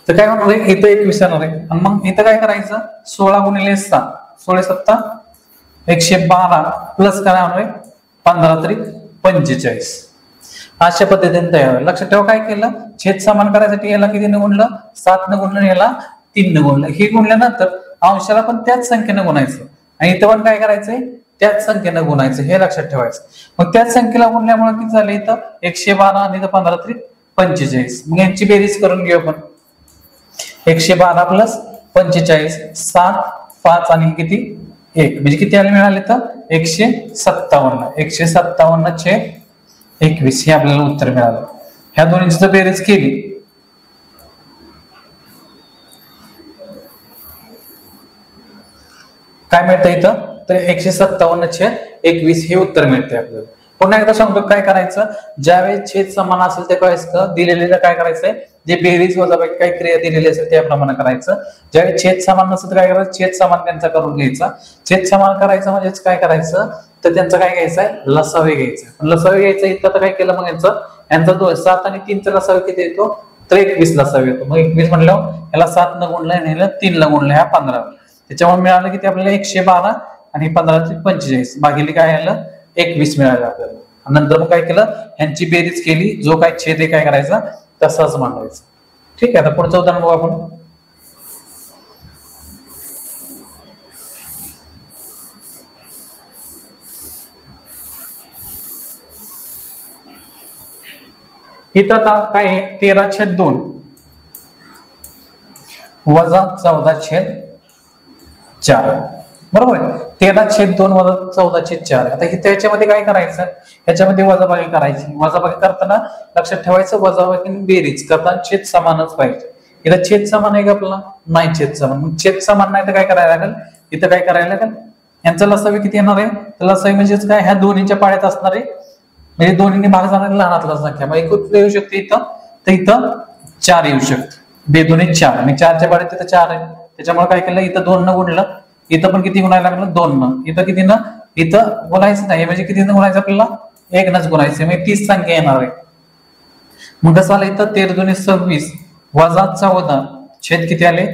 तर काय होणार आहे, इथं 21 येणार आहे आणि मग इथं काय करायचं 16 गुणिले 6, 16 7 112 प्लस काय होणार आहे 15 त्रिक 45. अशा पद्धतीने तयार होईल. लक्षात ठेवा काय केलं, छेद समान करायसाठी याला कितीने गुणलं 7 ने गुणलं, याला 3 ने गुणलं. हे गुणल्यानंतर अंशाला पण त्याच संख्येने गुणायचं आणि इथं पण काय करायचंय त्याच संख्येने गुणायचं, हे लक्षात ठेवायचं. मग त्याच संख्येला गुणल्यामुळे किती झालं इथं 112 आणि इथं 15 त्रिक 45. मग यांची बेरीज करून घेऊ आपण. 112 प्लस 45 7 5 आणि किती 1 म्हणजे किती आले मिळाले तर 157. 157 छेद 21 हे आपल्याला उत्तर मिळालं. ह्या दोन्हीची जर बेरीज केली काय मिळतं इथं तर 157 छेद 21 हे उत्तर मिळते आपल्याला. पुन्हा एकदा सांगतो काय करायचं, ज्यावेळेस छेद समान असेल त्यावेळेस दिलेलं काय करायचंय, जे बेरीज वजाबाकी काही क्रिया दिलेली असेल त्याप्रमाणे करायचं. ज्यावेळेस छेद समान नसेल तर काय करायचं, छेद समान त्यांचा करून घ्यायचा. छेद समान करायचं म्हणजेच काय करायचं तर त्यांचं काय घ्यायचंय लसावे घ्यायचं. लसावे घ्यायचं इथं तर काय केलं मग यांचा 7 आणि 3 चा लसावे किती येतो तर 21 लसावे येतो. मग 21 म्हणल्यावर याला 7 न गुणलं आणि याला 3 ला गुणलं, ह्या 15. त्याच्यामुळे मिळालं किती आपल्याला 112 आणि 15 त्रिक 45 भागिले काय आलं 21 मिळालं आपल्याला. नंतर मग काय केलं यांची बेरीज केली, जो काय छेद आहे काय करायचा तसाच मांडायचा. ठीक आहे, आता पुढचं उदाहरण बघू आपण. इथं आता काय आहे 13/2 वजा 14/4 बरोबर आहे. 13/2 वजा 14/4. आता इथे याच्यामध्ये काय करायचं, याच्यामध्ये वजाबाकी करायची. वजाबाकी करताना लक्षात ठेवायचं वजाबाकी बेरीज करताना छेद समानच पाहिजे. इथं छेद समान आहे का आपल्याला नाही, छेद समान. मग छेद समान नाही तर काय करायला लागेल, इथं काय करायला लागेल यांचा लसावी किती येणार आहे तर लसावी म्हणजेच काय ह्या दोन्हीच्या पाड्यात असणार आहे, म्हणजे दोन्हीने भाग जाणार लहानातला संख्या. मग एकूण येऊ शकते इथं तर इथं 4 येऊ शकते. 2 दुणे 4 आणि 4च्या पाड्यात तिथं 4 आहे. त्याच्यामुळे काय केलं इथं 2 न गुणलं, इथं पण किती गुणायला लागलं 2 न. इथं किती न इथं गुणायचं नाही, म्हणजे किती न गुणायचं आपल्याला 1 नच गुणायचं, म्हणजे 30 संख्या येणार आहे. मग कसं आलं इथं 13 दुणे 26 वजा 14 छेद किती आले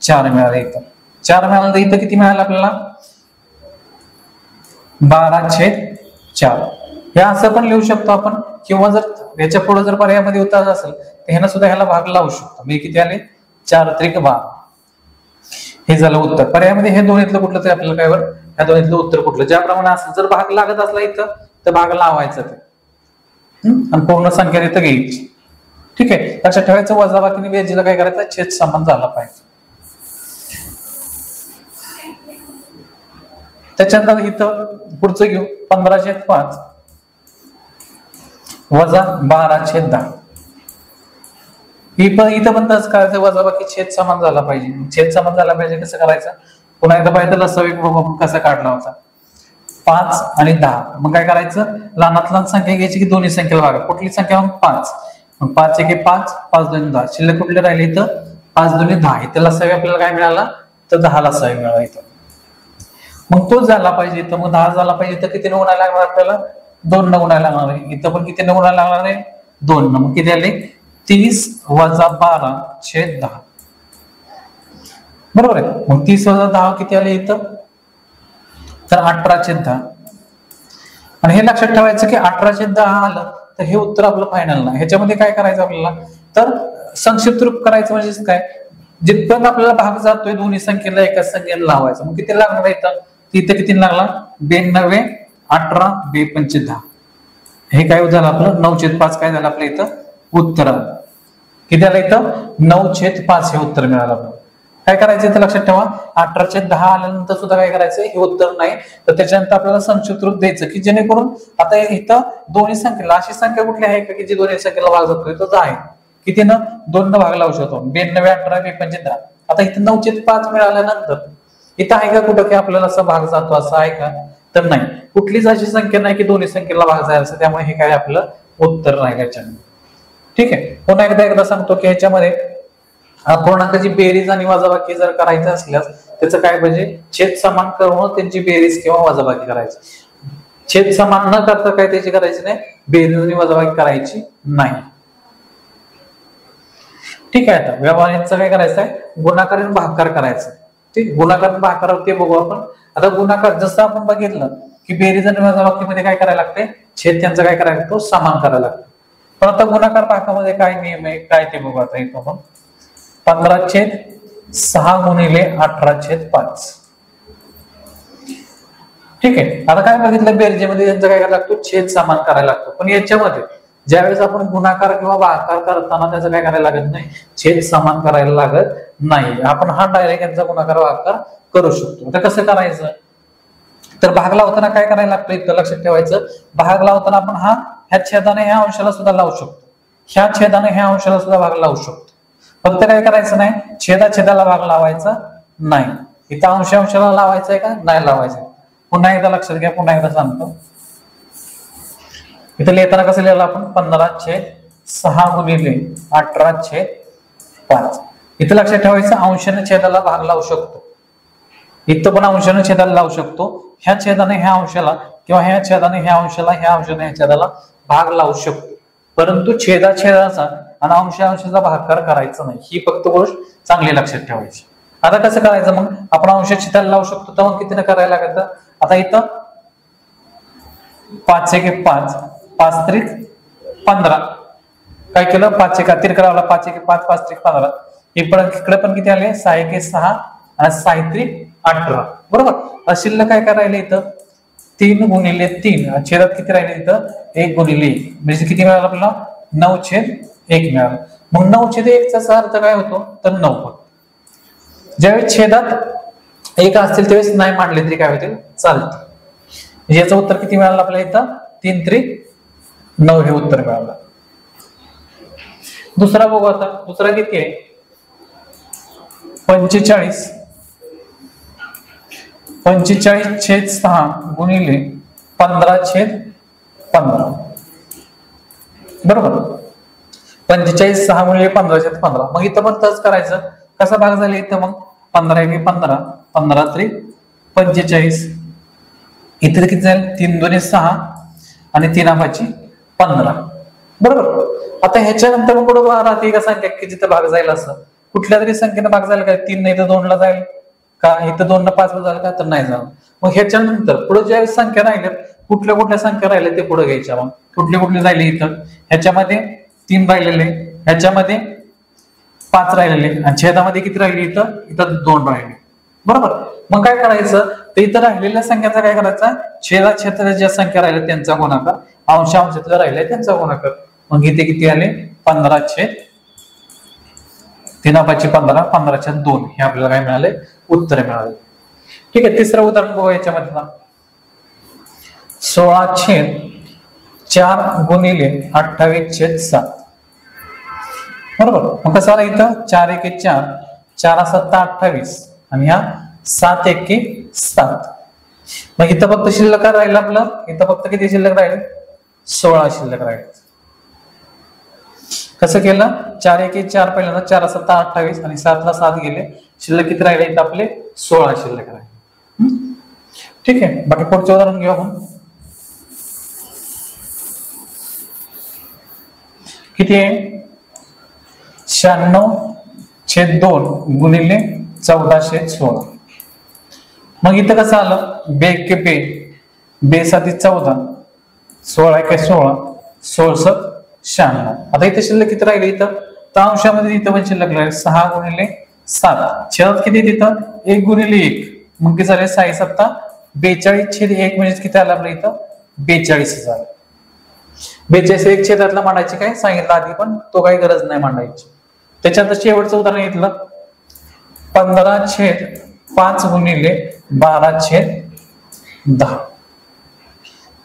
4 मिळाले. इथं 4 मिळालं तर इथं किती मिळालं आपल्याला 12/4. हे असं पण लिहू शकतो आपण, किंवा जर याच्या पुढे जर पर्यायामध्ये उत्तर असेल तर ह्याला सुद्धा ह्याला भाग लावू शकतो. म्हणजे किती आले 4 त्रिक 12 हे झालं उत्तर. पर्यायामध्ये हे दोन्हीतलं कुठलं तरी आपल्याला काय ह्या दोन्हीतलं उत्तर कुठलं ज्याप्रमाणे असेल, जर भाग लागत असला इथं तर भाग लावायचा ते आणि पूर्ण संख्या इथं घ्यायची. ठीक आहे, लक्षात ठेवायचं वजाबाकीने बेरजेला काय करायचं छेद समान झाला पाहिजे. त्याच्यानंतर इथं पुढचं घेऊ 15/5 वजा 12/10. इथं पण तसं करायचं, वजाबाकी छेद समान झाला पाहिजे. छेद समान झाला पाहिजे कसं करायचं, पुन्हा एकदा पाहिजे लसावी कसा काढला होता 5 आणि 10. मग काय करायचं लहानात लहान संख्या घ्यायची की दोन्ही संख्येला भागा. कुठली संख्या मग 5. मग 5 1 5 5 2 10 शिल्लक कुठले राहिले इथं 5 2 10. इथं लसावी आपल्याला काय मिळाला तर 10 लसावी मिळाला इथं. मग तो झाला पाहिजे इथं, मग 10 झाला पाहिजे. इथं किती न गुणायला लागणार आपल्याला 2 न गुणायला लागणार आहे. इथं पण किती न गुणायला लागणार आहे 2 न. मग किती आले 30 वजा 12/10 बरोबर आहे. मग 30 वजा 10 किती आले इथं तर 18/10. आणि हे लक्षात ठेवायचं की 18/10 आलं तर हे उत्तर आपलं फायनल नाही. ह्याच्यामध्ये काय करायचं आपल्याला तर संक्षिप्त रूप करायचं, म्हणजे काय जिथपर्यंत आपल्याला भाग जातोय दोन्ही संख्येला एकाच संख्येला लावायचं. मग किती लागणार आहे इथं किती लागला 92 18 2 10. हे काय झालं आपलं 9/5 काय झालं आपलं इथं उत्तर आलं. किती आलं इथं 9/5 हे उत्तर मिळालं आपलं. काय करायचं इथं लक्षात ठेवा 18/10 आल्यानंतर सुद्धा काय करायचं हे उत्तर नाही, तर त्याच्यानंतर आपल्याला संक्षिप्त रूप द्यायचं की जेणेकरून आता इथं दोन्ही संख्येला अशी संख्या कुठली आहे का की जी दोन्ही संख्येला भाग जातोय तो आहे किती न 2 न भाग लावू शकतो. 92 18 2 10. आता इथं 9/5 मिळाल्यानंतर इथं आहे का कुठं की आपल्याला असा भाग जातो असं आहे का तर नाही. कुठलीच अशी संख्या नाही की दोन्ही संख्येला भाग जायचं, त्यामुळे हे काय आपलं उत्तर नाही याच्यामध्ये. ठीक आहे, पुन्हा एकदा सांगतो की ह्याच्यामध्ये अपूर्णांकाची बेरीज आणि वजाबाकी जर करायचं असल्यास त्याचं काय पाहिजे छेद समान करून त्यांची बेरीज किंवा वजाबाकी करायची. छेद समान न करता काय त्याची करायची नाही, बेरीज आणि वजाबाकी करायची नाही. ठीक आहे. आता व्यवहारांचं काय करायचं आहे, गुणाकार आणि भागाकार करायचं. ठीक, गुणाकार आणि भागाकार ते बघू आपण. आता गुणाकार जसं आपण बघितलं की बेरीज आणि वजाबाकीमध्ये काय करायला लागते, छेद त्यांचा काय करायला लागतो, समान करायला लागतो. पण आता गुणाकार भागाकारामध्ये काय नियम आहे काय ते बघू. आता इथं आपण 15/6 गुणिले 18/5. ठीक आहे. आता काय बघितलं, बेरजेमध्ये त्यांचा काय करायला लागतो, छेद समान करायला लागतो. पण याच्यामध्ये ज्यावेळेस आपण गुणाकार किंवा भागाकार करताना त्याचं काय करायला लागत नाही, छेद समान करायला लागत नाही. आपण हा डायरेक्ट यांचा गुणाकार भागाकार करू शकतो. आता कसं करायचं, तर भाग लावताना काय करायला लागतं इथं लक्षात ठेवायचं. भाग लावताना आपण ह्या छेदाने ह्या अंशाला सुद्धा लावू शकतो, ह्या छेदाने ह्या अंशाला सुद्धा भाग लावू शकतो. फक्त काय करायचं नाही, छेदाला भाग लावायचा नाही. इथं अंशाला लावायचं आहे का नाही लावायचं. पुन्हा एकदा लक्षात घ्या, पुन्हा एकदा सांगतो. इथं लिहिताना कसं लिहिलं आपण, 15/6 गुणिले 18/5. इथं लक्षात ठेवायचं, अंशाने छेदाला भाग लावू शकतो. इथं पण अंशाने छेदाला लावू शकतो. ह्या छेदाने ह्या अंशाला किंवा ह्या छेदाने ह्या अंशाला, ह्या अंशाने ह्या छेदाला भाग लावू शकतो. परंतु छेदाचा आणि अंशाचा भागाकार करायचा नाही. ही फक्त गोष्ट चांगली लक्षात ठेवायची. आता कसं करायचं मग, आपण अंश छेदाला लावू शकतो तर मग कितीने करायला लागतं. आता इथं 5×1=5, 5×3=15. काय केलं, 5 तिरकरावला 5×1=5, 5×3=15. इकडे पण किती आले, 6×1=6 आणि 6×3=18. बरोबर. शिल्लक काय करायला इथं 3×3. छेदात किती राहिले इथं 1×1, म्हणजे किती मिळालं आपल्याला 9/1 मिळालं. मग 9/1चा अर्थ काय होतो, तर 9. ज्यावेळेस छेदात 1 असतील त्यावेळेस नाही मांडले तरी काय होतील, चालते. याचं उत्तर किती मिळालं आपल्याला इथं 3×3=9 हे उत्तर मिळालं. दुसरा बघू. आता दुसरा किती आहे, 45/6 गुणिले 15/15. बरोबर. 45/6 गुणिले 15/15. मग इथं पण तसंच करायचं. कसा भाग झाला इथं मग, 15×15, 15×3=45. इथे किती जाईल, 3×2=6 आणि 3×5=15. बरोबर. आता ह्याच्यानंतर मग पुढे राहते का संख्या की जिथं भाग जाईल, असं कुठल्या तरी संख्येने भाग जाईल का, 3 इथं 2 ला जाईल का, इथं 2 ला 5 ला जाईल का, तर नाही जाणार. मग ह्याच्यानंतर पुढे ज्या संख्या राहिल्या, कुठल्या संख्या राहिल्या ते पुढे घ्यायच्या. मग कुठली राहिली इथं, ह्याच्यामध्ये 3 राहिलेले, ह्याच्यामध्ये 5 राहिलेले आणि छेदामध्ये किती राहिले, इथं 2 राहिले. बरोबर. मग काय करायचं, तर इथं राहिलेल्या संख्याचा काय करायचा, छेदाच्या ज्या संख्या राहिल्या त्यांचा गुणाकार, अंशातल्या राहिल्या त्यांचा गुणाकार. मग इथे किती आले, 15/3=15, 15/2 हे आपल्याला काय मिळाले, उत्तर मिळाले. ठीक आहे. तिसरं उदाहरण बघू याच्यामध्ये, 16/4 गुणिले 28/7. बरोबर. मग कसं आलं इथं, 4×1=4, 4×7=28 आणि ह्या 7×1=7. मग इथं फक्त शिल्लक राहिलं आपलं, इथं फक्त किती शिल्लक राहिले, 16 शिल्लक राहिले. कसं केलं, 4×1=4 पहिल्यांदा, 4×7=28 आणि 7ला 7 गेले, शिल्लक किती राहिले इथं आपले 16 शिल्लक राहिले. ठीक आहे. बाकी पुढचे उदाहरण घेऊ आपण. किती आहे, 96/2 गुणिले 14/16. मग इथं कसं आलं, बे-14, 16×16, 16×16. आता इथे शिल्लक किती राहिले इथं, तर अंशामध्ये इथं पण शिल्लक राहिले 6×7. छेदात किती तिथं 1×1, मग किती झाले 6×7=42/1, म्हणजे किती आलं आपल्या इथं 42 झालं. 42 एक छेदातला मांडायची काय सांगितलं आधी, पण तो काही गरज नाही मांडायची. त्याच्यात शेवटचं उदाहरण घेतलं, 15/5 गुणिले 12/10.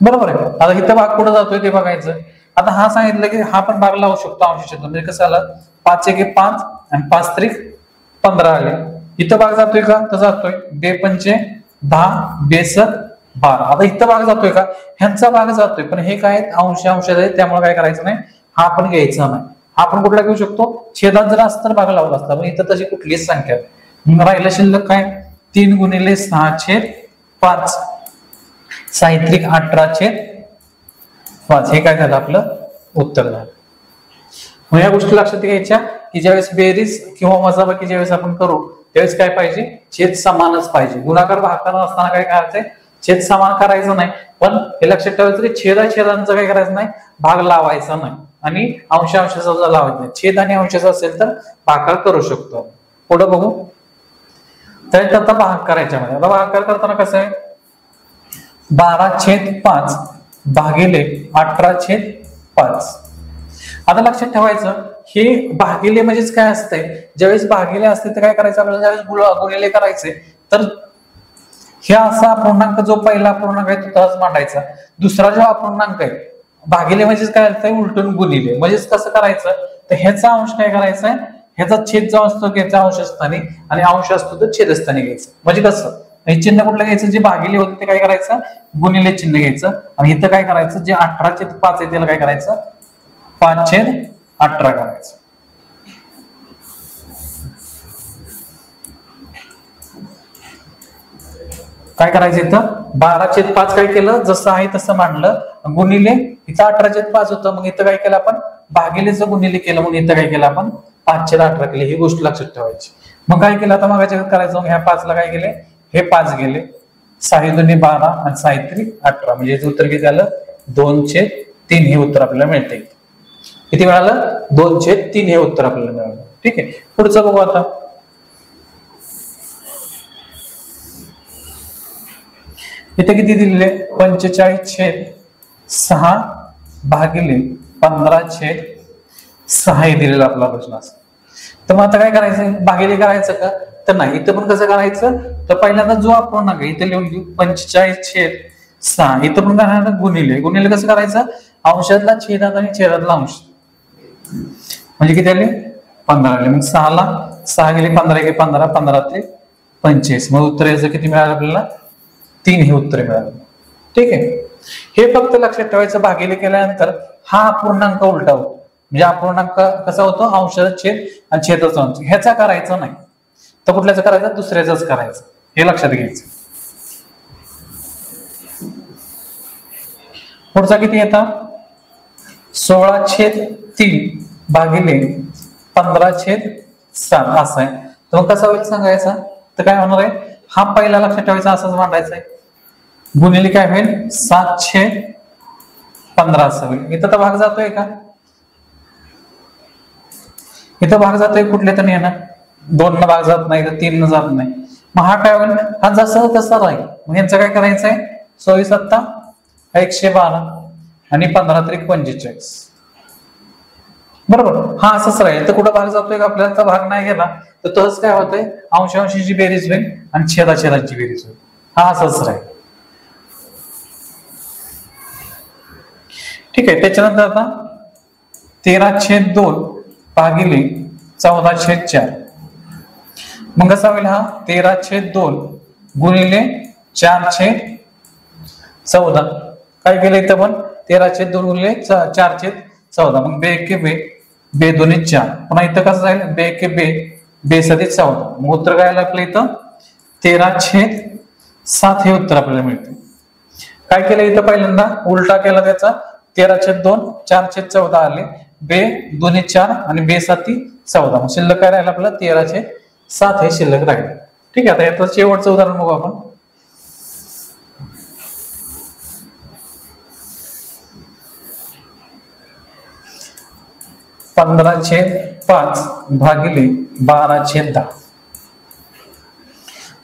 बरोबर आहे. आता इथं भाग कुठं जातोय ते बघायचं. आता हा सांगितलं की हा पण भाग लावू शकतो अंशातून, म्हणजे कसं आलं 5×1=5 आणि 5×3=15 आले. इथं भाग जातोय का, तर जातोय. 2×5=10, 2×7=12. आता इथं भाग जातोय का, ह्यांचा भाग जातोय, पण हे काय अंशात आहे, त्यामुळे काय करायचं नाही, हा पण घ्यायचा नाही. हा आपण कुठला घेऊ शकतो, छेदात जर असतं तर भाग लावला असता, पण इथं तशी कुठलीच संख्या राहिला शिल्लक काय, 3×6=5, 6×3=18/5. हे काय झालं आपलं उत्तर झालं. मग या गोष्टी लक्षात घ्यायच्या की ज्यावेळेस बेरीज किंवा वजाबाकी ज्यावेळेस आपण करू त्यावेळेस काय पाहिजे, छेद समानच पाहिजे. गुणाकार भागाकार असताना काय करायचंय, छेद समान करायचं नाही. पण हे लक्षात ठेवायचं की छेदांचं काय करायचं नाही, भाग लावायचा नाही आणि अंशांशाचा सुद्धा लावायचा नाही. छेद आणि अंशाचा असेल तर भागाकार करू शकतो. पुढे बघू. त्यानंतर भाग करायच्या मध्ये आता भागाकार करताना कसं आहे, 12/5 भागिले 18/5. आता लक्षात ठेवायचं हे भागिले म्हणजेच काय असतंय, ज्यावेळेस भागिले असते तर काय करायचं आपल्याला, ज्यावेळेस गुणिले करायचे तर हे असा अपूर्णांक जो पहिला अपूर्णांक आहे तो तसाच मांडायचा. दुसरा जो अपूर्णांक आहे भागिले म्हणजेच काय असतंय, उलटून गुणिले. म्हणजेच कसं करायचं तर ह्याचा अंश काय करायचा आहे, ह्याचा छेद जो असतो त्याचा अंशस्थानी आणि अंश असतो तो छेदस्थानी घ्यायचा. म्हणजे कसं, हे चिन्ह कुठलं घ्यायचं, जे भागिले होते ते काय करायचं, गुणिले चिन्ह घ्यायचं आणि इथं काय करायचं, जे 18/5 आहे त्याला काय करायचं, 5/18 करायचं. काय करायचं, इथं 12/5 काय केलं, जसं आहे तसं मांडलं. गुणिले इथं 18/5 होतं, मग इथं काय केलं आपण, भागिलेचं गुणिले केलं, मग इथं काय केलं आपण 5/18 केले. ही गोष्ट लक्षात ठेवायची. मग काय केलं आता मागाच्या करायचं, ह्या 5 ला काय केले, हे 5 गेले, 6×2 12 आणि 6×3 18. म्हणजे याचं उत्तर किती आलं, 2/3 हे उत्तर आपल्याला मिळते. किती मिळालं, 2/3 हे उत्तर आपल्याला मिळालं. ठीक आहे, पुढचं बघू आता. इथे किती दिलेले, 45/6 भागिले 15/6 हे दिलेला आपला प्रश्न असं. तर मग आता काय करायचं, भागिले करायचं का तर नाही. इथं पण कसं करायचं तर पहिल्यांदा जो अपूर्णांक इथे लिहून घेऊ 45/6. इथं पण काय गुणिले. गुणिले कसं करायचं, अंशातला छेदात आणि छेदातला अंश. म्हणजे किती आले, 15 आले. मग 6 ला 6 गेले, 15 गेले 15, 15 25. मग उत्तर याचं किती मिळालं आपल्याला, 3 हे उत्तर मिळालं. ठीक आहे, हे फक्त लक्षात ठेवायचं. भागिले केल्यानंतर हा अपूर्णांक उलटा होतो. म्हणजे अपूर्णांक कसा होतो, अंशाचा छेद आणि छेदाचा अंश. ह्याचा करायचा नाही तर कुठल्याच करायचं, दुसऱ्याच करायचं. हे लक्षात घ्यायचं. पुढचा किती येतात, 16/3 भागिले 15/7 असा आहे. तर मग कसा होईल सांगायचा, तर काय होणार आहे, हा पहिला लक्षात ठेवायचा, असाच मांडायचा आहे. गुणिले काय होईल, 7/15 असं होईल. इथं तर भाग जातोय का, इथं भाग जातोय, कुठले तर येणार, 2 न भाग जात नाही तर 3 न जात नाही. मग हा काय होईल, हा जसा तसा राहील. मग यांचं काय करायचंय, 24×7 112 आणि 15×3 45. बरोबर, हा असंच राहील. तर कुठं भाग जातोय का आपल्याला, तर भाग नाही गेला तर तसंच काय होतंय, अंशांशीची बेरीज होईल आणि छेदाची बेरीज होईल. हा असंच राहील. ठीक आहे, त्याच्यानंतर आता 13/2 भागिले 14/4. मग कसा होईल, हा 13/2 गुणिले 4/14. काय केलं इथं पण, 13/2 गुणिले 4/14. मग 2×2 पुन्हा इथं कसं जाईल, 2×2 मग उत्तर काय आलं आपलं इथं, 13/7 हे उत्तर आपल्याला मिळते. काय केलं इथं, पहिल्यांदा उलटा केला त्याचा, 13/2 4/14 आले, 2×4 आणि 2×7 शिल्लक काय राहिलं आपल्याला, 13/7 हे शिल्लक राहिलं. ठीक आहे, आता याचं शेवटचं उदाहरण बघू आपण. (15/5 भागिले 12/10).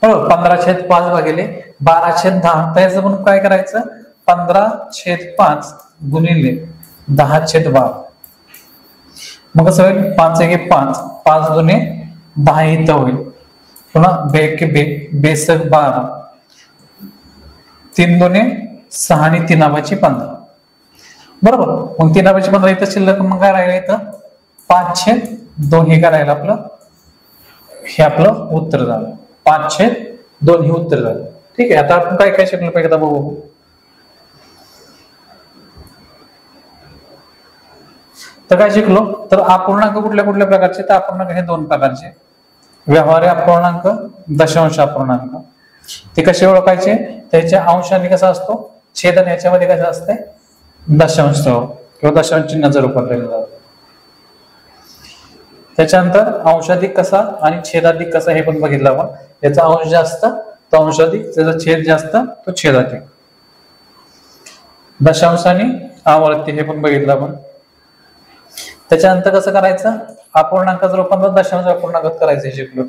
15/5 भागिले 12/10. त्याचं पण काय करायचं, 15/5 गुणिले 10/12. मग कसं होईल, 5×1 5×5 इथं होईल. पुन्हा 2×2 3×2 आणि 3×15. बरोबर, मग 3×15 इथं शिल्लक मग काय राहिलं, इथं 5/2 हे करायला आपलं, हे आपलं उत्तर झालं. 5/2 हे उत्तर झालं. ठीक आहे, आता आपण काय काय शिकलो पाहिजे बघू. तर काय शिकलो, तर अपूर्णांक कुठल्या कुठल्या प्रकारचे, तर अपूर्णांक हे 2 प्रकारचे, व्यवहार्य अपूर्णांक, दशांश अपूर्णांक. ते कसे ओळखायचे, त्याच्या अंशाने कसा असतो छेदन, याच्यामध्ये कसं असते दशांश किंवा दशांश चिन्हाचं रूपात लिहिलं जातं. त्याच्यानंतर अंशाधिक कसा आणि छेदाधिक कसा हे पण बघितलं आपण. याचा अंश जास्त तो अंशाधिक, त्याचा छेद जास्त तो छेदाधिक. दशांश आणि आवर्ती हे पण बघितलं आपण. त्याच्यानंतर कसं करायचं, अपूर्णांकाचं रूपांतर दशांश अपूर्णांकात करायचं शिकलो.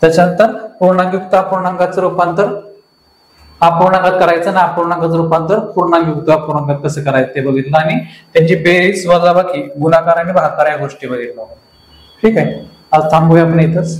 त्याच्यानंतर पूर्णांकयुक्त अपूर्णांकाचं रूपांतर अपूर्णांकात करायचं आणि अपूर्णांकाचं रूपांतर पूर्णांकयुक्त अपूर्णांकात कसं करायचं ते बघितलं. आणि त्यांची बेरीज वजाबाकी गुणाकार आणि भागाकार या गोष्टी बघितल्या. ठीक आहे, आज थांबूया आपण इथंच.